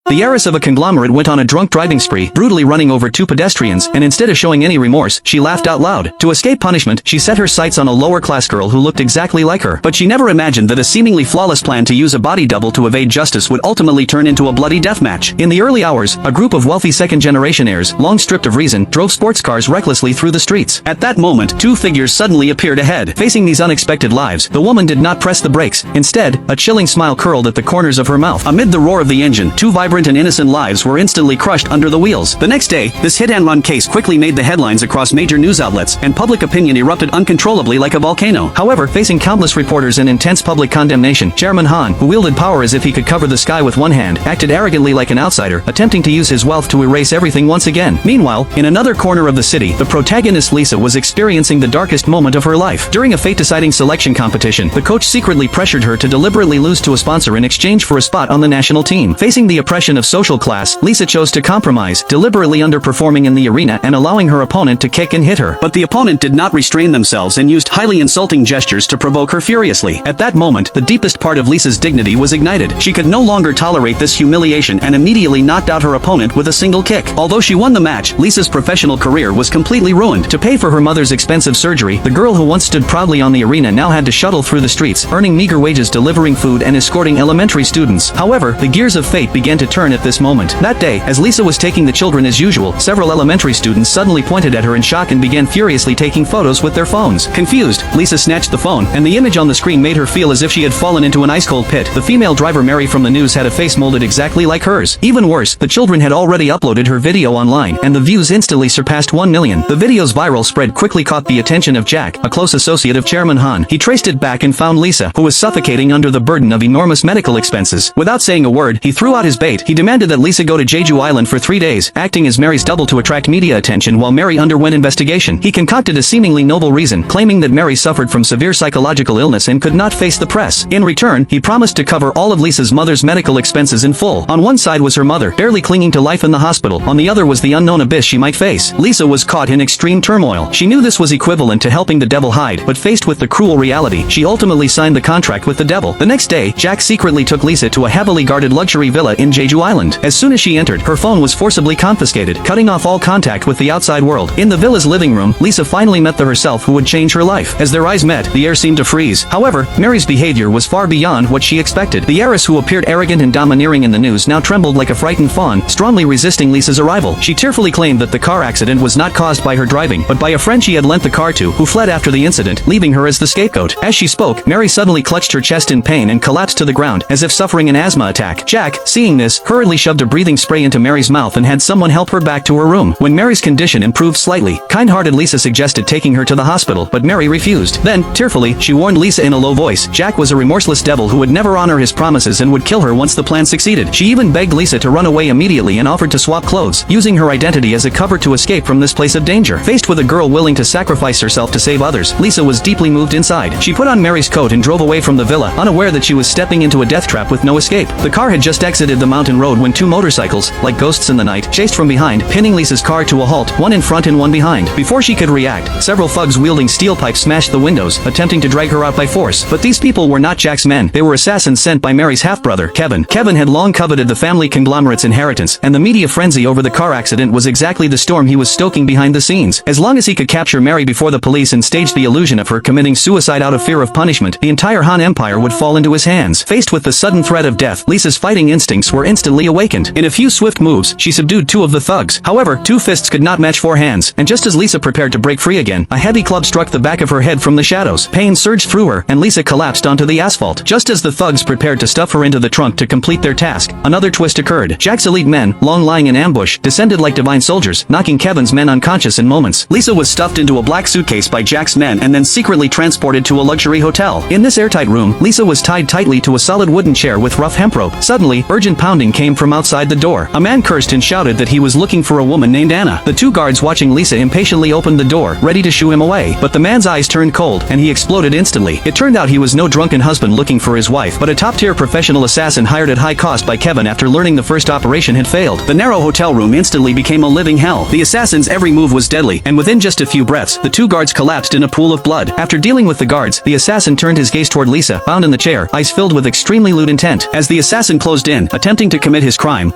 The heiress of a conglomerate went on a drunk driving spree, brutally running over two pedestrians, and instead of showing any remorse, she laughed out loud. To escape punishment, she set her sights on a lower-class girl who looked exactly like her. But she never imagined that a seemingly flawless plan to use a body double to evade justice would ultimately turn into a bloody deathmatch. In the early hours, a group of wealthy second-generation heirs, long stripped of reason, drove sports cars recklessly through the streets. At that moment, two figures suddenly appeared ahead. Facing these unexpected lives, the woman did not press the brakes. Instead, a chilling smile curled at the corners of her mouth. Amid the roar of the engine, two vibrant and innocent lives were instantly crushed under the wheels. The next day, this hit-and-run case quickly made the headlines across major news outlets, and public opinion erupted uncontrollably like a volcano. However, facing countless reporters and intense public condemnation, Chairman Han, who wielded power as if he could cover the sky with one hand, acted arrogantly like an outsider, attempting to use his wealth to erase everything once again. Meanwhile, in another corner of the city, the protagonist Lisa was experiencing the darkest moment of her life. During a fate-deciding selection competition, the coach secretly pressured her to deliberately lose to a sponsor in exchange for a spot on the national team. Facing the oppression of social class, Lisa chose to compromise, deliberately underperforming in the arena and allowing her opponent to kick and hit her. But the opponent did not restrain themselves and used highly insulting gestures to provoke her furiously. At that moment, the deepest part of Lisa's dignity was ignited. She could no longer tolerate this humiliation and immediately knocked out her opponent with a single kick. Although she won the match, Lisa's professional career was completely ruined. To pay for her mother's expensive surgery, the girl who once stood proudly on the arena now had to shuttle through the streets, earning meager wages delivering food and escorting elementary students. However, the gears of fate began to turn at this moment. That day, as Lisa was taking the children as usual, several elementary students suddenly pointed at her in shock and began furiously taking photos with their phones. Confused, Lisa snatched the phone, and the image on the screen made her feel as if she had fallen into an ice-cold pit. The female driver Mary from the news had a face molded exactly like hers. Even worse, the children had already uploaded her video online, and the views instantly surpassed 1 million. The video's viral spread quickly caught the attention of Jack, a close associate of Chairman Han. He traced it back and found Lisa, who was suffocating under the burden of enormous medical expenses. Without saying a word, he threw out his bait. He demanded that Lisa go to Jeju Island for 3 days, acting as Mary's double to attract media attention while Mary underwent investigation. He concocted a seemingly noble reason, claiming that Mary suffered from severe psychological illness and could not face the press. In return, he promised to cover all of Lisa's mother's medical expenses in full. On one side was her mother, barely clinging to life in the hospital. On the other was the unknown abyss she might face. Lisa was caught in extreme turmoil. She knew this was equivalent to helping the devil hide, but faced with the cruel reality, she ultimately signed the contract with the devil. The next day, Jack secretly took Lisa to a heavily guarded luxury villa in Jeju Island. As soon as she entered, her phone was forcibly confiscated, cutting off all contact with the outside world. In the villa's living room, Lisa finally met the herself who would change her life. As their eyes met, the air seemed to freeze. However, Mary's behavior was far beyond what she expected. The heiress who appeared arrogant and domineering in the news now trembled like a frightened fawn, strongly resisting Lisa's arrival. She tearfully claimed that the car accident was not caused by her driving, but by a friend she had lent the car to, who fled after the incident, leaving her as the scapegoat. As she spoke, Mary suddenly clutched her chest in pain and collapsed to the ground, as if suffering an asthma attack. Jack, seeing this, hurriedly shoved a breathing spray into Mary's mouth and had someone help her back to her room. When Mary's condition improved slightly, kind-hearted Lisa suggested taking her to the hospital, but Mary refused. Then, tearfully, she warned Lisa in a low voice. Jack was a remorseless devil who would never honor his promises and would kill her once the plan succeeded. She even begged Lisa to run away immediately and offered to swap clothes, using her identity as a cover to escape from this place of danger. Faced with a girl willing to sacrifice herself to save others, Lisa was deeply moved inside. She put on Mary's coat and drove away from the villa, unaware that she was stepping into a death trap with no escape. The car had just exited the mountain road when two motorcycles, like ghosts in the night, chased from behind, pinning Lisa's car to a halt, one in front and one behind. Before she could react, several thugs wielding steel pipes smashed the windows, attempting to drag her out by force. But these people were not Jack's men. They were assassins sent by Mary's half-brother, Kevin. Kevin had long coveted the family conglomerate's inheritance, and the media frenzy over the car accident was exactly the storm he was stoking behind the scenes. As long as he could capture Mary before the police and stage the illusion of her committing suicide out of fear of punishment, the entire Han Empire would fall into his hands. Faced with the sudden threat of death, Lisa's fighting instincts were instantly awakened. In a few swift moves, she subdued two of the thugs. However, two fists could not match four hands, and just as Lisa prepared to break free again, a heavy club struck the back of her head from the shadows. Pain surged through her, and Lisa collapsed onto the asphalt. Just as the thugs prepared to stuff her into the trunk to complete their task, another twist occurred. Jack's elite men, long lying in ambush, descended like divine soldiers, knocking Kevin's men unconscious in moments. Lisa was stuffed into a black suitcase by Jack's men and then secretly transported to a luxury hotel. In this airtight room, Lisa was tied tightly to a solid wooden chair with rough hemp rope. Suddenly, urgent pounding came from outside the door. A man cursed and shouted that he was looking for a woman named Anna. The two guards watching Lisa impatiently opened the door, ready to shoo him away, but the man's eyes turned cold, and he exploded instantly. It turned out he was no drunken husband looking for his wife, but a top-tier professional assassin hired at high cost by Kevin after learning the first operation had failed. The narrow hotel room instantly became a living hell. The assassin's every move was deadly, and within just a few breaths, the two guards collapsed in a pool of blood. After dealing with the guards, the assassin turned his gaze toward Lisa, bound in the chair, eyes filled with extremely lewd intent. As the assassin closed in, attempting to to commit his crime.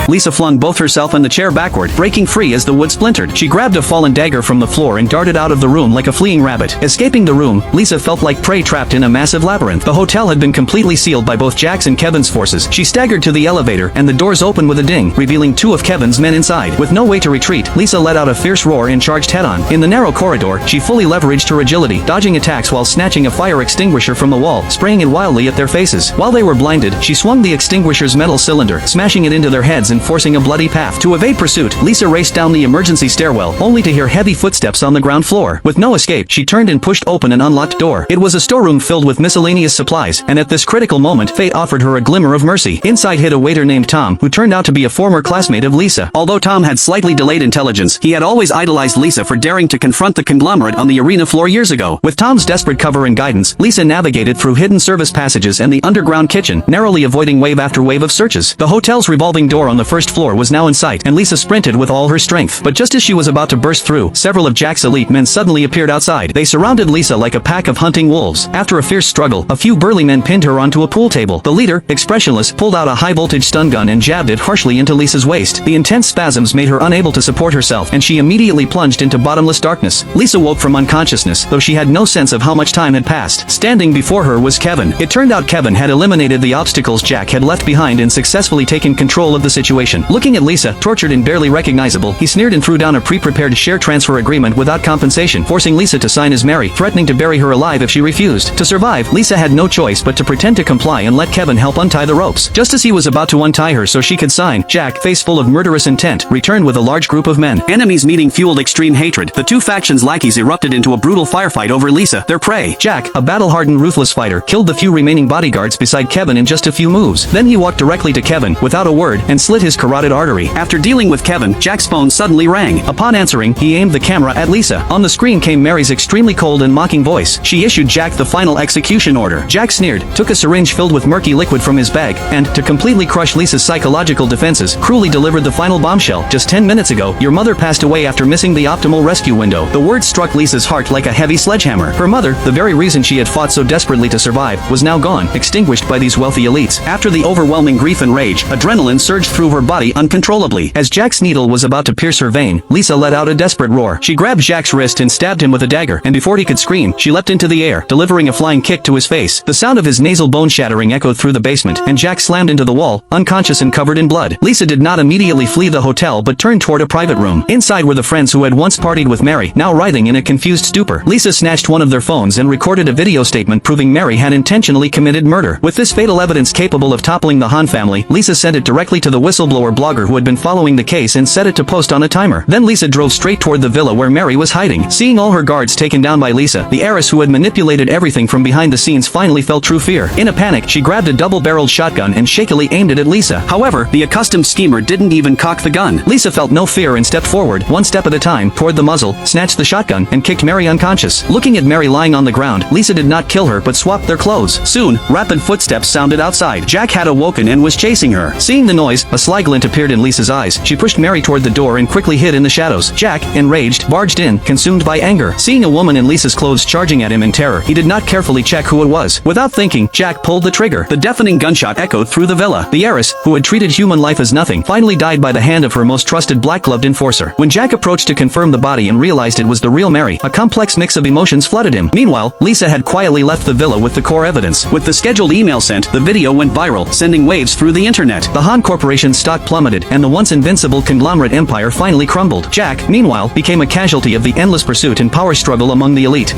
Lisa flung both herself and the chair backward, breaking free as the wood splintered. She grabbed a fallen dagger from the floor and darted out of the room like a fleeing rabbit. Escaping the room, Lisa felt like prey trapped in a massive labyrinth. The hotel had been completely sealed by both Jack's and Kevin's forces. She staggered to the elevator, and the doors opened with a ding, revealing 2 of Kevin's men inside. With no way to retreat, Lisa let out a fierce roar and charged head-on. In the narrow corridor, she fully leveraged her agility, dodging attacks while snatching a fire extinguisher from the wall, spraying it wildly at their faces. While they were blinded, she swung the extinguisher's metal cylinder, smashing it into their heads and forcing a bloody path. To evade pursuit, Lisa raced down the emergency stairwell, only to hear heavy footsteps on the ground floor. With no escape, she turned and pushed open an unlocked door. It was a storeroom filled with miscellaneous supplies, and at this critical moment, fate offered her a glimmer of mercy. Inside hid a waiter named Tom, who turned out to be a former classmate of Lisa. Although Tom had slightly delayed intelligence, he had always idolized Lisa for daring to confront the conglomerate on the arena floor years ago. With Tom's desperate cover and guidance, Lisa navigated through hidden service passages and the underground kitchen, narrowly avoiding wave after wave of searches. The hotel's revolving door on the first floor was now in sight, and Lisa sprinted with all her strength. But just as she was about to burst through, several of Jack's elite men suddenly appeared outside. They surrounded Lisa like a pack of hunting wolves. After a fierce struggle, a few burly men pinned her onto a pool table. The leader, expressionless, pulled out a high-voltage stun gun and jabbed it harshly into Lisa's waist. The intense spasms made her unable to support herself, and she immediately plunged into bottomless darkness. Lisa woke from unconsciousness, though she had no sense of how much time had passed. Standing before her was Kevin. It turned out Kevin had eliminated the obstacles Jack had left behind and successfully taken control of the situation. Looking at Lisa, tortured and barely recognizable, he sneered and threw down a pre-prepared share transfer agreement without compensation, forcing Lisa to sign as Mary, threatening to bury her alive if she refused. To survive, Lisa had no choice but to pretend to comply and let Kevin help untie the ropes. Just as he was about to untie her so she could sign, Jack, face full of murderous intent, returned with a large group of men. Enemies meeting fueled extreme hatred. The 2 factions' lackeys erupted into a brutal firefight over Lisa, their prey. Jack, a battle-hardened ruthless fighter, killed the few remaining bodyguards beside Kevin in just a few moves. Then he walked directly to Kevin, without a word, and slit his carotid artery. After dealing with Kevin, Jack's phone suddenly rang. Upon answering, he aimed the camera at Lisa. On the screen came Mary's extremely cold and mocking voice. She issued Jack the final execution order. Jack sneered, took a syringe filled with murky liquid from his bag, and, to completely crush Lisa's psychological defenses, cruelly delivered the final bombshell. Just 10 minutes ago, your mother passed away after missing the optimal rescue window. The words struck Lisa's heart like a heavy sledgehammer. Her mother, the very reason she had fought so desperately to survive, was now gone, extinguished by these wealthy elites. After the overwhelming grief and rage, adrenaline surged through her body uncontrollably. As Jack's needle was about to pierce her vein, Lisa let out a desperate roar. She grabbed Jack's wrist and stabbed him with a dagger, and before he could scream, she leapt into the air, delivering a flying kick to his face. The sound of his nasal bone shattering echoed through the basement, and Jack slammed into the wall, unconscious and covered in blood. Lisa did not immediately flee the hotel but turned toward a private room. Inside were the friends who had once partied with Mary, now writhing in a confused stupor. Lisa snatched one of their phones and recorded a video statement proving Mary had intentionally committed murder. With this fatal evidence capable of toppling the Hahn family, Lisa sent it directly to the whistleblower blogger who had been following the case and set it to post on a timer. Then Lisa drove straight toward the villa where Mary was hiding. Seeing all her guards taken down by Lisa, the heiress who had manipulated everything from behind the scenes finally felt true fear. In a panic, she grabbed a double-barreled shotgun and shakily aimed it at Lisa. However, the accustomed schemer didn't even cock the gun. Lisa felt no fear and stepped forward, one step at a time, toward the muzzle, snatched the shotgun, and kicked Mary unconscious. Looking at Mary lying on the ground, Lisa did not kill her but swapped their clothes. Soon, rapid footsteps sounded outside. Jack had awoken and was chasing her. Seeing the noise, a sly glint appeared in Lisa's eyes. She pushed Mary toward the door and quickly hid in the shadows. Jack, enraged, barged in, consumed by anger. Seeing a woman in Lisa's clothes charging at him in terror, he did not carefully check who it was. Without thinking, Jack pulled the trigger. The deafening gunshot echoed through the villa. The heiress, who had treated human life as nothing, finally died by the hand of her most trusted black-gloved enforcer. When Jack approached to confirm the body and realized it was the real Mary, a complex mix of emotions flooded him. Meanwhile, Lisa had quietly left the villa with the core evidence. With the scheduled email sent, the video went viral, sending waves through the internet. The Hahn Corporation's stock plummeted, and the once invincible conglomerate empire finally crumbled. Jack, meanwhile, became a casualty of the endless pursuit and power struggle among the elite.